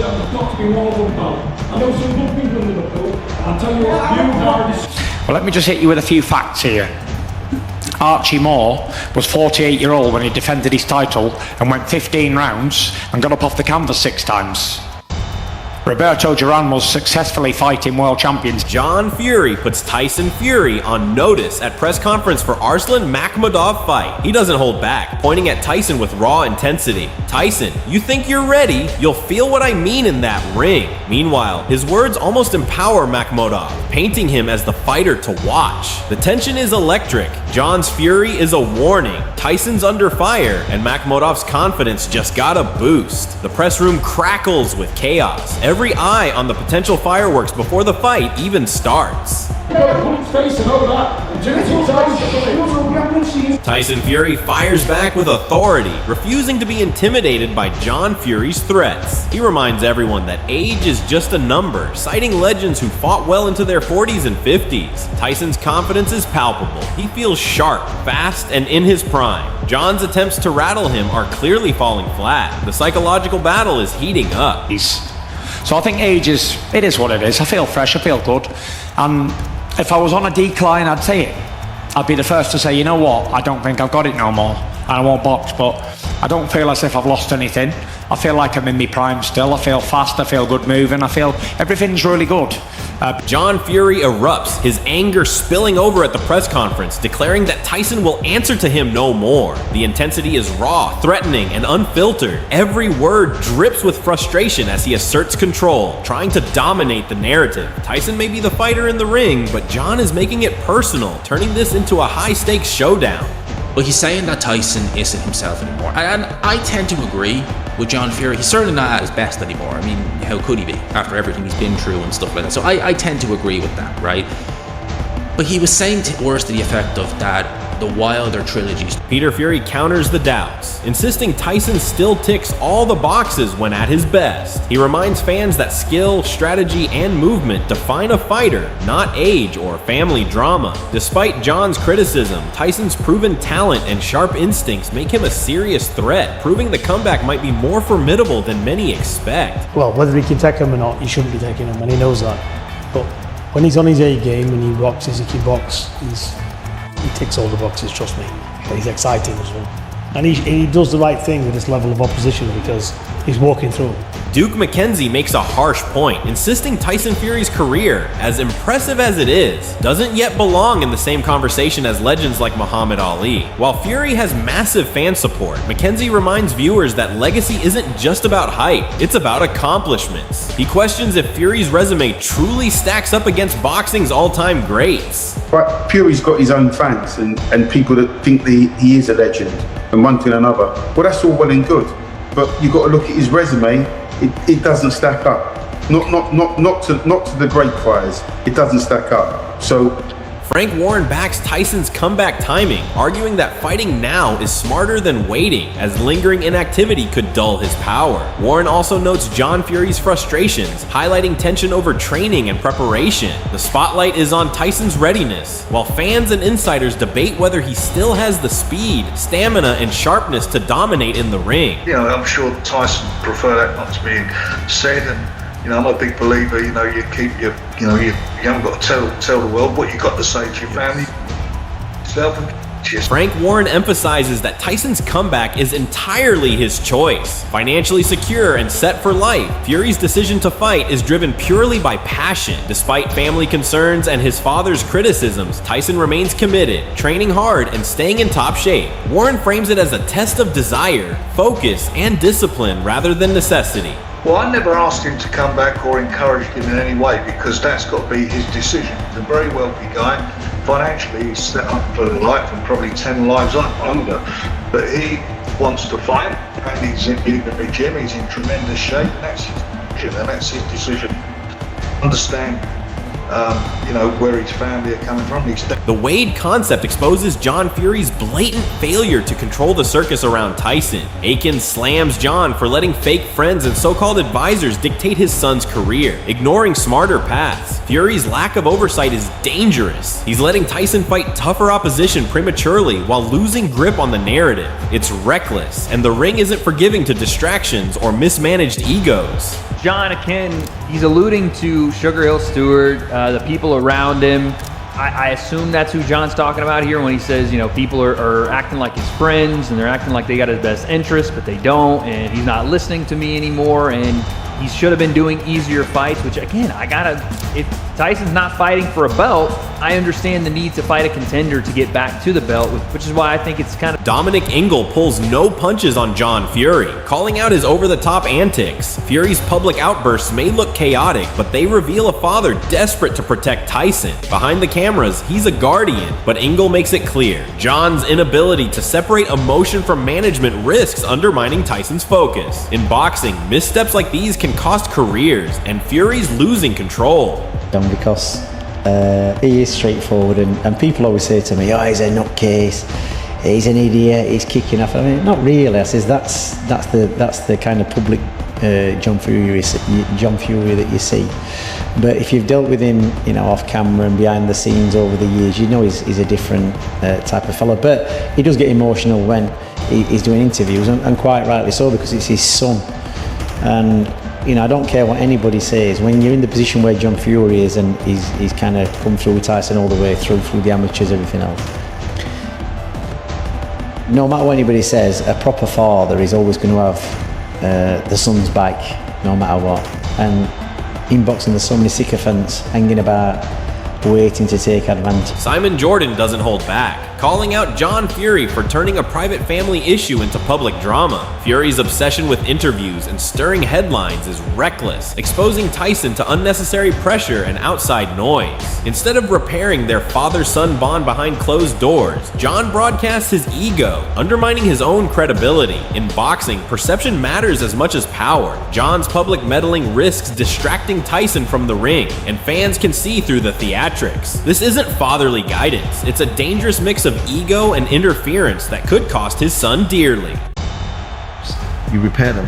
yourself, there's got to be more than that. I know some good people in Liverpool. I'll tell you what, you are this. Well, let me just hit you with a few facts here. Archie Moore was 48-year-old when he defended his title and went 15 rounds and got up off the canvas 6 times. Roberto Duran was successfully fighting world champions. John Fury puts Tyson Fury on notice at press conference for Arslan Makhmudov fight. He doesn't hold back, pointing at Tyson with raw intensity. Tyson, you think you're ready? You'll feel what I mean in that ring. Meanwhile, his words almost empower Makhmudov, painting him as the fighter to watch. The tension is electric. John's fury is a warning. Tyson's under fire, and Makhmudov's confidence just got a boost. The press room crackles with chaos. Every eye on the potential fireworks before the fight even starts. Tyson Fury fires back with authority, refusing to be intimidated by John Fury's threats. He reminds everyone that age is just a number, citing legends who fought well into their 40s and 50s. Tyson's confidence is palpable. He feels sharp, fast, and in his prime. John's attempts to rattle him are clearly falling flat. The psychological battle is heating up. So I think age is what it is. I feel fresh, I feel good. And if I was on a decline, I'd say it. I'd be the first to say, you know what, I don't think I've got it no more. And I won't box, but I don't feel as if I've lost anything. I feel like I'm in my prime still. I feel fast, I feel good moving, I feel everything's really good. John Fury erupts, his anger spilling over at the press conference, declaring that Tyson will answer to him no more. The intensity is raw, threatening, and unfiltered. Every word drips with frustration as he asserts control, trying to dominate the narrative. Tyson may be the fighter in the ring, but John is making it personal, turning this into a high-stakes showdown. Well, he's saying that Tyson isn't himself anymore. And I tend to agree with John Fury. He's certainly not at his best anymore. I mean, how could he be after everything he's been through and stuff like that? So I tend to agree with that, right? But he was saying words to the effect of that the Wilder trilogies. Peter Fury counters the doubts, insisting Tyson still ticks all the boxes when at his best. He reminds fans that skill, strategy, and movement define a fighter, not age or family drama. Despite John's criticism, Tyson's proven talent and sharp instincts make him a serious threat, proving the comeback might be more formidable than many expect. Well, whether he can take him or not, he shouldn't be taking him, and he knows that. But when he's on his A game and he boxes, he can box, he ticks all the boxes, trust me. But he's exciting as well. And he does the right thing with this level of opposition because he's walking through. Duke McKenzie makes a harsh point, insisting Tyson Fury's career, as impressive as it is, doesn't yet belong in the same conversation as legends like Muhammad Ali. While Fury has massive fan support, McKenzie reminds viewers that legacy isn't just about height, it's about accomplishments. He questions if Fury's resume truly stacks up against boxing's all-time greats. But Fury's got his own fans and people that think that he is a legend and one thing or another. Well, that's all well and good, but you've got to look at his resume. It doesn't stack up. Not to the great fighters. It doesn't stack up. So Frank Warren backs Tyson's comeback timing, arguing that fighting now is smarter than waiting, as lingering inactivity could dull his power. Warren also notes John Fury's frustrations, highlighting tension over training and preparation. The spotlight is on Tyson's readiness, while fans and insiders debate whether he still has the speed, stamina, and sharpness to dominate in the ring. You know, I'm sure Tyson would prefer that not to be said, and you know, I'm a big believer, you know, you haven't got to tell the world what you got to say to your family, yourself, and Frank Warren emphasizes that Tyson's comeback is entirely his choice. Financially secure and set for life, Fury's decision to fight is driven purely by passion. Despite family concerns and his father's criticisms, Tyson remains committed, training hard and staying in top shape. Warren frames it as a test of desire, focus, and discipline rather than necessity. Well, I never asked him to come back or encouraged him in any way because that's got to be his decision. He's a very wealthy guy. Financially, he's set up for life and probably 10 lives under. But he wants to fight and he's in the gym, he's in tremendous shape, and that's his decision. Understand, you know, where his family are coming from. The Wade concept exposes John Fury's blatant failure to control the circus around Tyson. Aiken slams John for letting fake friends and so-called advisors dictate his son's career, ignoring smarter paths. Fury's lack of oversight is dangerous. He's letting Tyson fight tougher opposition prematurely while losing grip on the narrative. It's reckless, and the ring isn't forgiving to distractions or mismanaged egos. John, again, he's alluding to Sugar Hill Stewart, the people around him. I assume that's who John's talking about here when he says, you know, people are acting like his friends and they're acting like they got his best interest, but they don't, and he's not listening to me anymore, and he should have been doing easier fights, which again, if Tyson's not fighting for a belt, I understand the need to fight a contender to get back to the belt, which is why I think it's kind of... Dominic Ingle pulls no punches on John Fury, calling out his over-the-top antics. Fury's public outbursts may look chaotic, but they reveal a father desperate to protect Tyson. Behind the cameras, he's a guardian, but Ingle makes it clear John's inability to separate emotion from management risks undermining Tyson's focus. In boxing, missteps like these can cost careers, and Fury's losing control. Because he is straightforward, and people always say to me, oh, he's a nutcase, he's an idiot, he's kicking off. I mean, not really. I says that's the kind of public John Fury that you see. But if you've dealt with him, you know, off camera and behind the scenes over the years, you know he's a different type of fellow. But he does get emotional when he's doing interviews, and quite rightly so, because it's his son. And you know, I don't care what anybody says. When you're in the position where John Fury is, and he's kind of come through with Tyson all the way through the amateurs, everything else. No matter what anybody says, a proper father is always going to have the son's back, no matter what. And in boxing, there's so many sycophants hanging about, waiting to take advantage. Simon Jordan doesn't hold back, calling out John Fury for turning a private family issue into public drama. Fury's obsession with interviews and stirring headlines is reckless, exposing Tyson to unnecessary pressure and outside noise. Instead of repairing their father-son bond behind closed doors, John broadcasts his ego, undermining his own credibility. In boxing, perception matters as much as power. John's public meddling risks distracting Tyson from the ring, and fans can see through the theatrics. This isn't fatherly guidance, it's a dangerous mix of ego and interference that could cost his son dearly. You repair them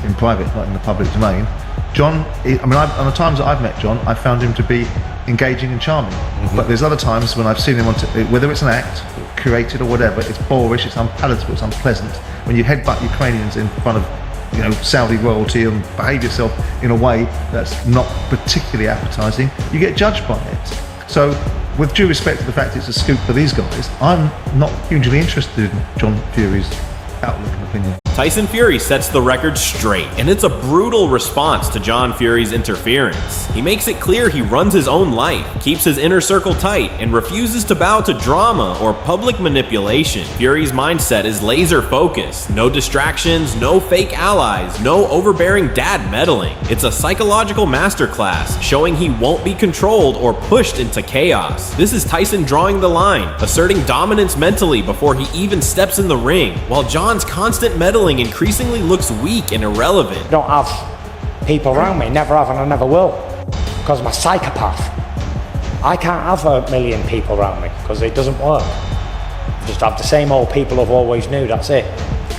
in private, not in the public domain. John, on the times that I've met John, I found him to be engaging and charming. But there's other times when I've seen him whether it's an act, curated or whatever, it's boorish, it's unpalatable, it's unpleasant. When you headbutt Ukrainians in front of, you know, Saudi royalty and behave yourself in a way that's not particularly appetizing, you get judged by it. So, with due respect to the fact it's a scoop for these guys, I'm not hugely interested in John Fury's outlook and opinion. Tyson Fury sets the record straight, and it's a brutal response to John Fury's interference. He makes it clear he runs his own life, keeps his inner circle tight, and refuses to bow to drama or public manipulation. Fury's mindset is laser focused. No distractions, no fake allies, no overbearing dad meddling. It's a psychological masterclass, showing he won't be controlled or pushed into chaos. This is Tyson drawing the line, asserting dominance mentally before he even steps in the ring, while John's constant meddling increasingly looks weak and irrelevant. I don't have people around me, never have and I never will, because I'm a psychopath. I can't have a million people around me because it doesn't work. Just have the same old people I've always knew, that's it.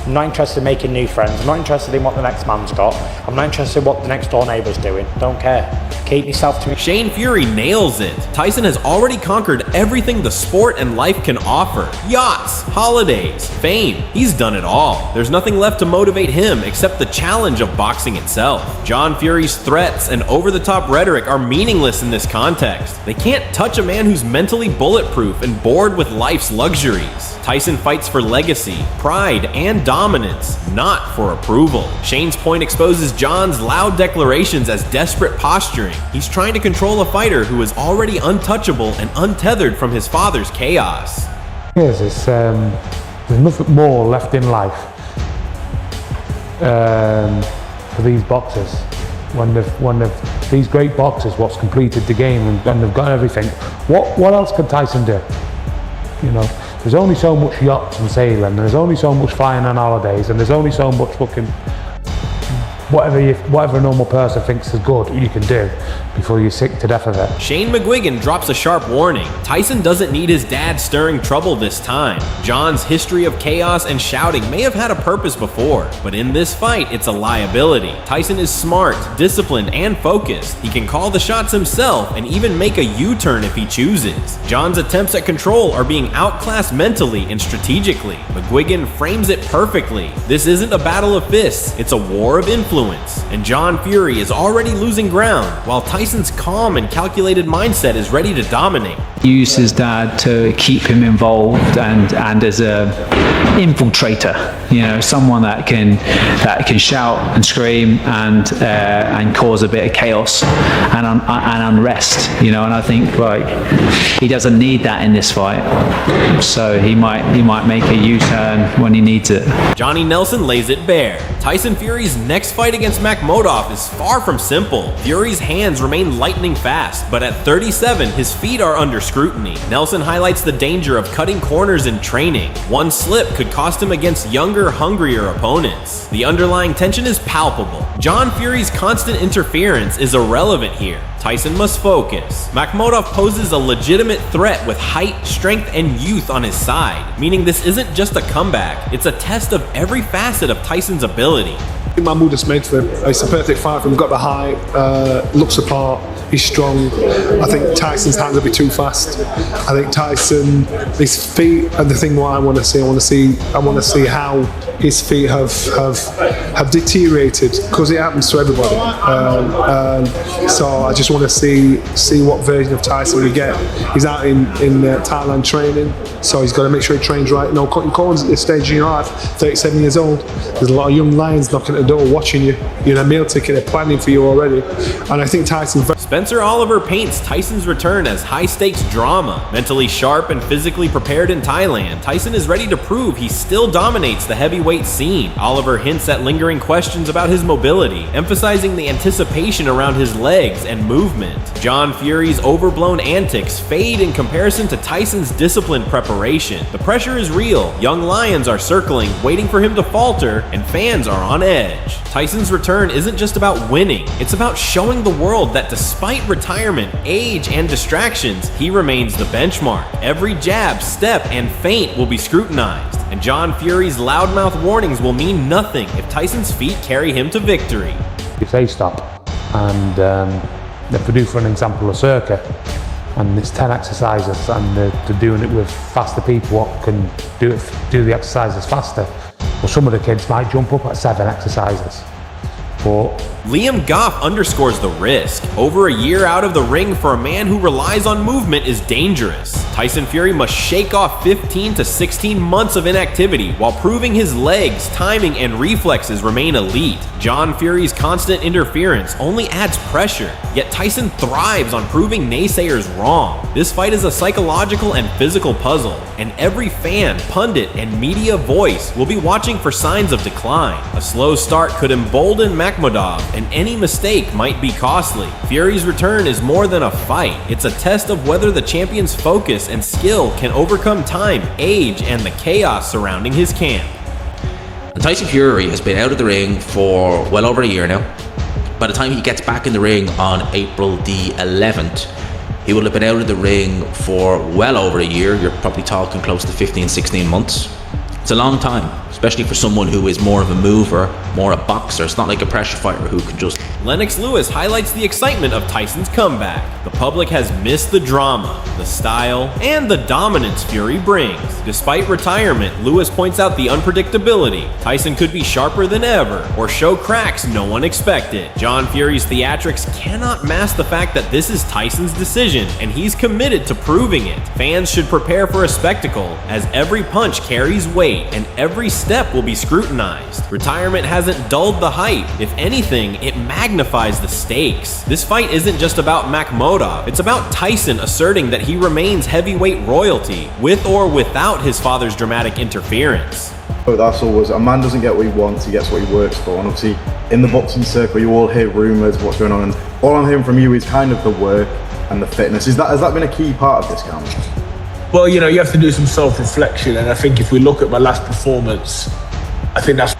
I'm not interested in making new friends, I'm not interested in what the next man's got, I'm not interested in what the next door neighbour's doing, don't care. Keep yourself to me. Shane Fury nails it. Tyson has already conquered everything the sport and life can offer. Yachts, holidays, fame. He's done it all. There's nothing left to motivate him except the challenge of boxing itself. John Fury's threats and over-the-top rhetoric are meaningless in this context. They can't touch a man who's mentally bulletproof and bored with life's luxuries. Tyson fights for legacy, pride, and dominance, not for approval. Shane's point exposes John's loud declarations as desperate posturing. He's trying to control a fighter who is already untouchable and untethered from his father's chaos. Yes, there's nothing more left in life for these boxers. When these great boxers, what's completed the game and they've got everything, what else can Tyson do? You know, there's only so much yachts and sailing, and there's only so much flying on holidays, and there's only so much fucking whatever a normal person thinks is good you can do before you're sick to death of it. Shane McGuigan drops a sharp warning. Tyson doesn't need his dad stirring trouble this time. John's history of chaos and shouting may have had a purpose before, but in this fight, it's a liability. Tyson is smart, disciplined, and focused. He can call the shots himself and even make a U-turn if he chooses. John's attempts at control are being outclassed mentally and strategically. McGuigan frames it perfectly. This isn't a battle of fists, it's a war of influence influence, and John Fury is already losing ground, while Tyson's calm and calculated mindset is ready to dominate. Use his dad to keep him involved and as a infiltrator, someone that can shout and scream and cause a bit of chaos and unrest, and I think he doesn't need that in this fight, so he might make a U-turn when he needs it. Johnny Nelson lays it bare. Tyson Fury's next fight against Makhmudov is far from simple. Fury's hands remain lightning fast, but at 37, his feet are under scrutiny. Nelson highlights the danger of cutting corners in training. One slip could cost him against younger, hungrier opponents. The underlying tension is palpable. John Fury's constant interference is irrelevant here. Tyson must focus. Makhmudov poses a legitimate threat with height, strength, and youth on his side, meaning this isn't just a comeback, it's a test of every facet of Tyson's ability. Mahmoudov's made for him. It's a perfect fight for him. Got the height, looks the part, he's strong. I think Tyson's hands will be too fast. I think Tyson, his feet are the thing what I want to see. I want to see how his feet have deteriorated, because it happens to everybody. So I just want to see what version of Tyson we get. He's out in Thailand training, so he's got to make sure he trains right. No cutting corners at this stage in your life. 37 years old. There's a lot of young lions knocking at the door, watching you. You're in a meal ticket, they're planning for you already. And I think Tyson. Spencer Oliver paints Tyson's return as high-stakes drama. Mentally sharp and physically prepared in Thailand, Tyson is ready to prove he still dominates the heavyweight scene. Oliver hints at lingering questions about his mobility, emphasizing the anticipation around his legs and movement. John Fury's overblown antics fade in comparison to Tyson's disciplined preparation. The pressure is real. Young lions are circling, waiting for him to falter, and fans are on edge. Tyson's return isn't just about winning, it's about showing the world that despite retirement, age, and distractions, he remains the benchmark. Every jab, step, and feint will be scrutinized, and John Fury's loudmouth warnings will mean nothing if Tyson's feet carry him to victory. If they stop, and if we do, for an example, a circuit, and it's 10 exercises, and they're doing it with faster people what can do the exercises faster, well, some of the kids might jump up at 7 exercises. But Liam Goff underscores the risk. Over a year out of the ring for a man who relies on movement is dangerous. Tyson Fury must shake off 15 to 16 months of inactivity while proving his legs, timing, and reflexes remain elite. John Fury's constant interference only adds pressure, yet Tyson thrives on proving naysayers wrong. This fight is a psychological and physical puzzle, and every fan, pundit, and media voice will be watching for signs of decline. A slow start could embolden Makhmudov, and any mistake might be costly. Fury's return is more than a fight. It's a test of whether the champion's focus and skill can overcome time, age, and the chaos surrounding his camp. And Tyson Fury has been out of the ring for well over a year now. By the time he gets back in the ring on April the 11th, he will have been out of the ring for well over a year. You're probably talking close to 15, 16 months. It's a long time, especially for someone who is more of a mover, more a boxer. It's not like a pressure fighter who can just... Lennox Lewis highlights the excitement of Tyson's comeback. The public has missed the drama, the style, and the dominance Fury brings. Despite retirement, Lewis points out the unpredictability. Tyson could be sharper than ever, or show cracks no one expected. John Fury's theatrics cannot mask the fact that this is Tyson's decision, and he's committed to proving it. Fans should prepare for a spectacle, as every punch carries weight, and every step will be scrutinized. Retirement hasn't dulled the hype. If anything, it magnifies the stakes. This fight isn't just about Makhmudov, it's about Tyson asserting that he remains heavyweight royalty, with or without his father's dramatic interference. That's always, a man doesn't get what he wants, he gets what he works for. And obviously, in the boxing circle, you all hear rumours of what's going on, and all I'm hearing from you is kind of the work and the fitness. Has that been a key part of this, Cameron? Well, you have to do some self-reflection, and I think if we look at my last performance, I think that's...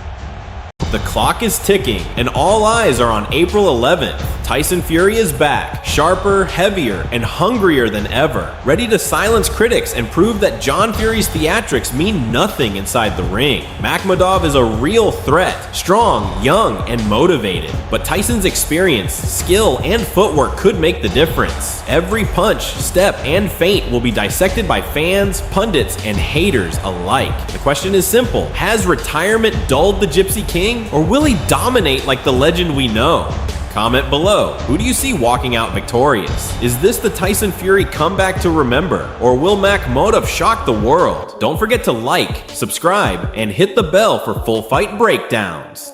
The clock is ticking, and all eyes are on April 11th. Tyson Fury is back, sharper, heavier, and hungrier than ever, ready to silence critics and prove that John Fury's theatrics mean nothing inside the ring. Makhmudov is a real threat, strong, young, and motivated, but Tyson's experience, skill, and footwork could make the difference. Every punch, step, and feint will be dissected by fans, pundits, and haters alike. The question is simple: has retirement dulled the Gypsy King, entertaining, or will he dominate like the legend we know? Comment below. Who do you see walking out victorious? Is this the Tyson Fury comeback to remember, or will Makhmudov shock the world? Don't forget to like, subscribe, and hit the bell for full fight breakdowns.